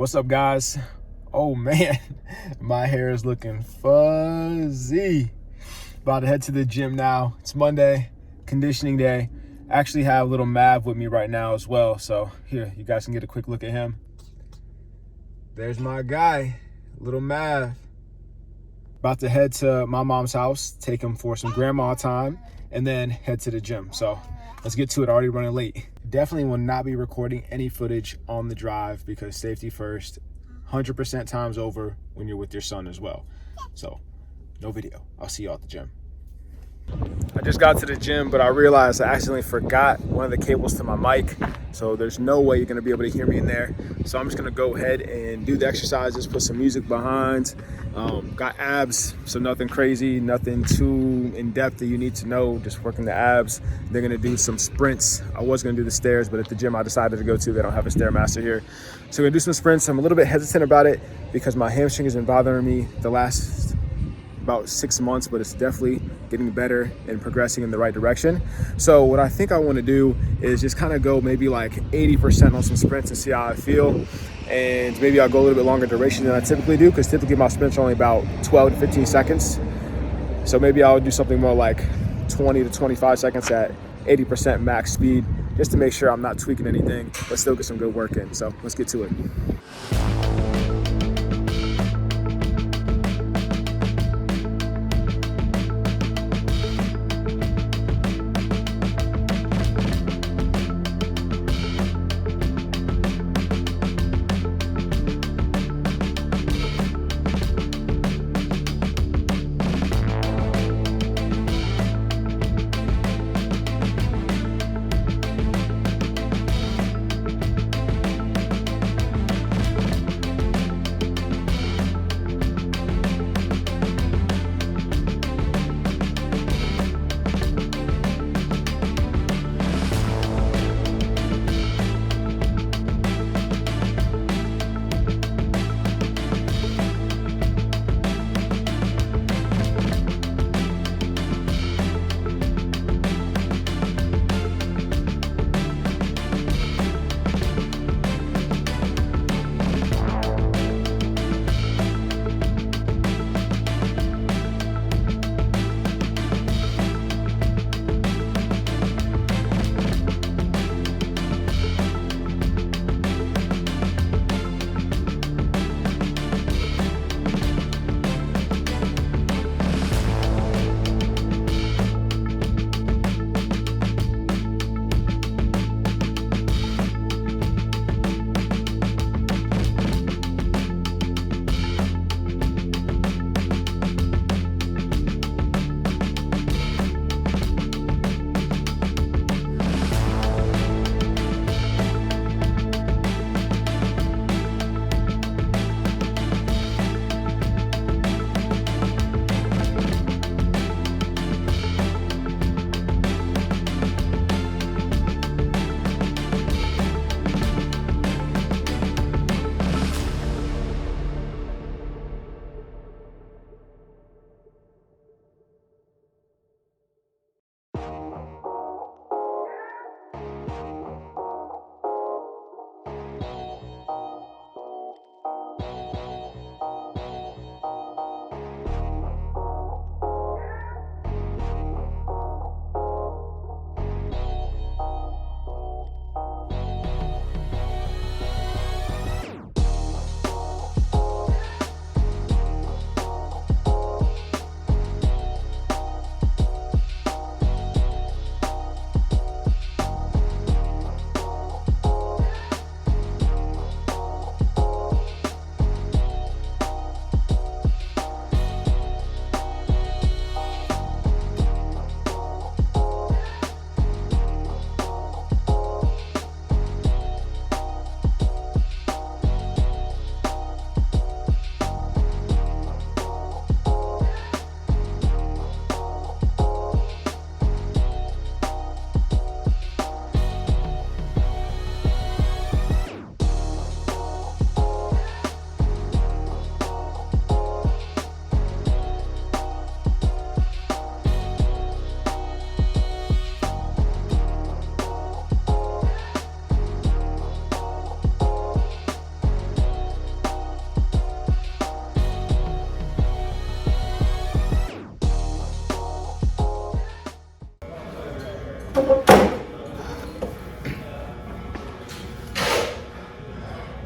What's up, guys? Oh man, my hair is looking fuzzy. About to head to the gym now. It's Monday, conditioning day. Actually have little Mav with me right now as well. So here, you guys can get a quick look at him. There's my guy, little Mav. About to head to my mom's house, take him for some grandma time, and then head to the gym. So let's get to it, already running late. Definitely will not be recording any footage on the drive because safety first, 100% times over when you're with your son as well. So no video. I'll see you all at the gym. I just got to the gym, but I realized I accidentally forgot one of the cables to my mic. So there's no way you're gonna be able to hear me in there. So I'm just gonna go ahead and do the exercises, put some music behind. Got abs, so nothing crazy, nothing too in-depth that you need to know, just working the abs. They're gonna do some sprints. I was gonna do the stairs, but at the gym I decided to go to, they don't have a Stairmaster here. So we're gonna do some sprints. I'm a little bit hesitant about it because my hamstring has been bothering me the last about 6 months, but it's definitely getting better and progressing in the right direction. So what I think I want to do is just kind of go maybe like 80% on some sprints and see how I feel. And maybe I'll go a little bit longer duration than I typically do, because typically my sprints are only about 12 to 15 seconds. So maybe I'll do something more like 20 to 25 seconds at 80% max speed, just to make sure I'm not tweaking anything, but still get some good work in. So let's get to it.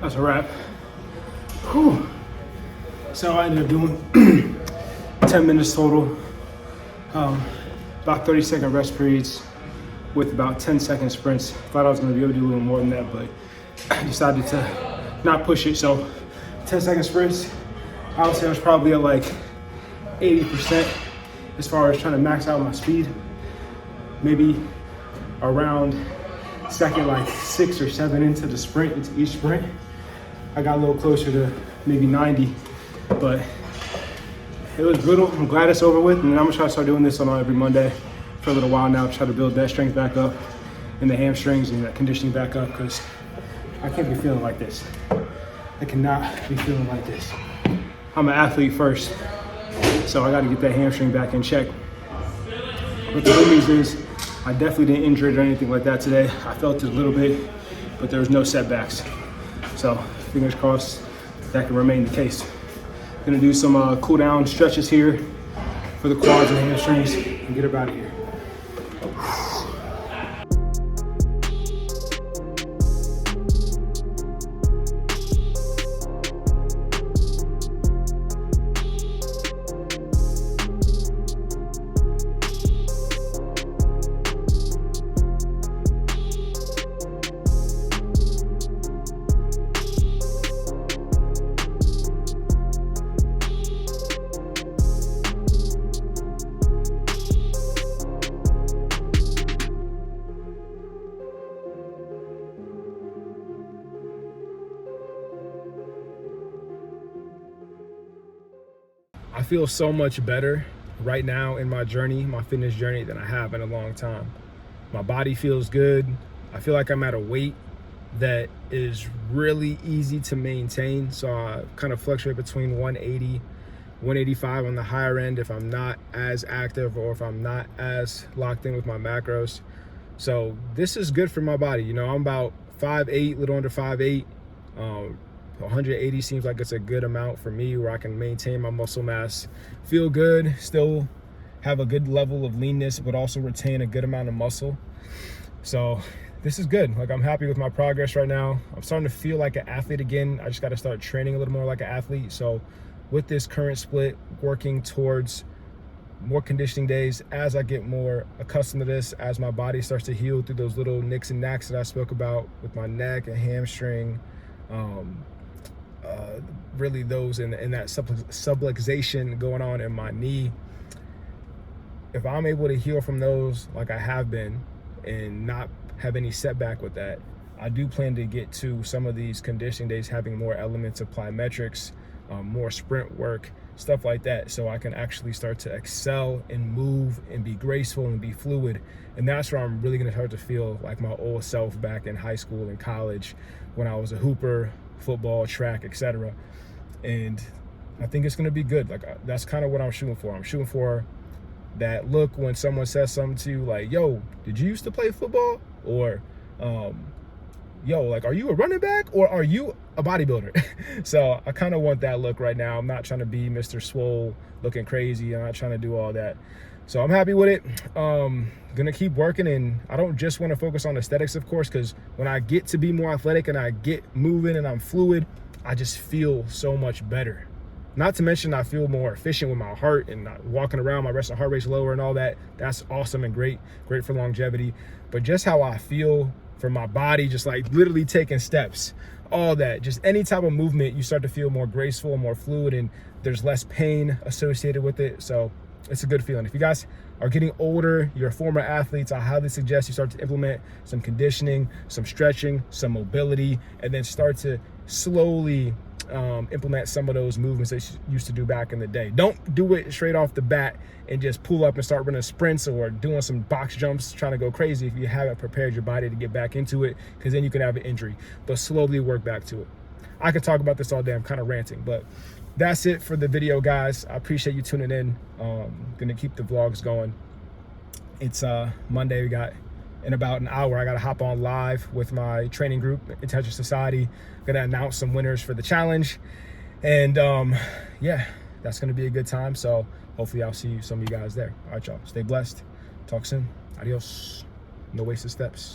That's a wrap. Whew. So I ended up doing 10 minutes total, about 30-second rest periods with about 10-second sprints. Thought I was gonna be able to do a little more than that, but I decided to not push it. So 10-second sprints, I would say I was probably at like 80% as far as trying to max out my speed. Maybe around second like 6 or 7 into the sprint, into each sprint, I got a little closer to maybe 90, but it was brutal. I'm glad it's over with, and then I'm gonna try to start doing this on every Monday for a little while now, try to build that strength back up and the hamstrings and that conditioning back up, because I can't be feeling like this. I cannot be feeling like this. I'm an athlete first, so I gotta get that hamstring back in check. But the good news is I definitely didn't injure it or anything like that today. I felt it a little bit, but there was no setbacks. So fingers crossed that can remain the case. Gonna do some cool down stretches here for the quads and hamstrings and get up out of here. I feel so much better right now in my journey, my fitness journey, than I have in a long time. My body feels good. I feel like I'm at a weight that is really easy to maintain. So I kind of fluctuate between 180, 185 on the higher end if I'm not as active or if I'm not as locked in with my macros. So this is good for my body. You know, I'm about 5'8", little under 5'8". 180 seems like it's a good amount for me where I can maintain my muscle mass, feel good, still have a good level of leanness, but also retain a good amount of muscle. So this is good. Like, I'm happy with my progress right now. I'm starting to feel like an athlete again. I just got to start training a little more like an athlete. So with this current split, working towards more conditioning days as I get more accustomed to this, as my body starts to heal through those little nicks and knacks that I spoke about with my neck and hamstring, really those in that subluxation going on in my knee. If I'm able to heal from those like I have been and not have any setback with that, I do plan to get to some of these conditioning days having more elements of plyometrics, more sprint work, stuff like that, so I can actually start to excel and move and be graceful and be fluid. And that's where I'm really gonna start to feel like my old self back in high school and college when I was a hooper, football, track, etc. And I think it's gonna be good. Like, that's kind of what I'm shooting for. I'm shooting for that look when someone says something to you like, yo, did you used to play football? Or yo, like, are you a running back or are you a bodybuilder? So I kind of want that look right now. I'm not trying to be Mr. Swole looking crazy. I'm not trying to do all that. So I'm happy with it. Gonna keep working, and I don't just want to focus on aesthetics, of course, because when I get to be more athletic and I get moving and I'm fluid, I just feel so much better. Not to mention I feel more efficient with my heart and not walking around, my resting heart rate's lower and all that. That's awesome and great for longevity. But just how I feel for my body, just like literally taking steps, all that, just any type of movement, you start to feel more graceful, more fluid, and there's less pain associated with it. So it's a good feeling. If you guys are getting older, you're former athletes, I highly suggest you start to implement some conditioning, some stretching, some mobility, and then start to slowly implement some of those movements that you used to do back in the day. Don't do it straight off the bat and just pull up and start running sprints or doing some box jumps, trying to go crazy if you haven't prepared your body to get back into it, because then you can have an injury. But slowly work back to it. I could talk about this all day. I'm kind of ranting, but that's it for the video, guys. I appreciate you tuning in. Gonna keep the vlogs going. It's Monday. We got, in about an hour, I gotta hop on live with my training group, Intelligent Society. Gonna announce some winners for the challenge, and yeah, that's gonna be a good time. So hopefully I'll see some of you guys there. All right, y'all, stay blessed. Talk soon. Adios. No wasted steps.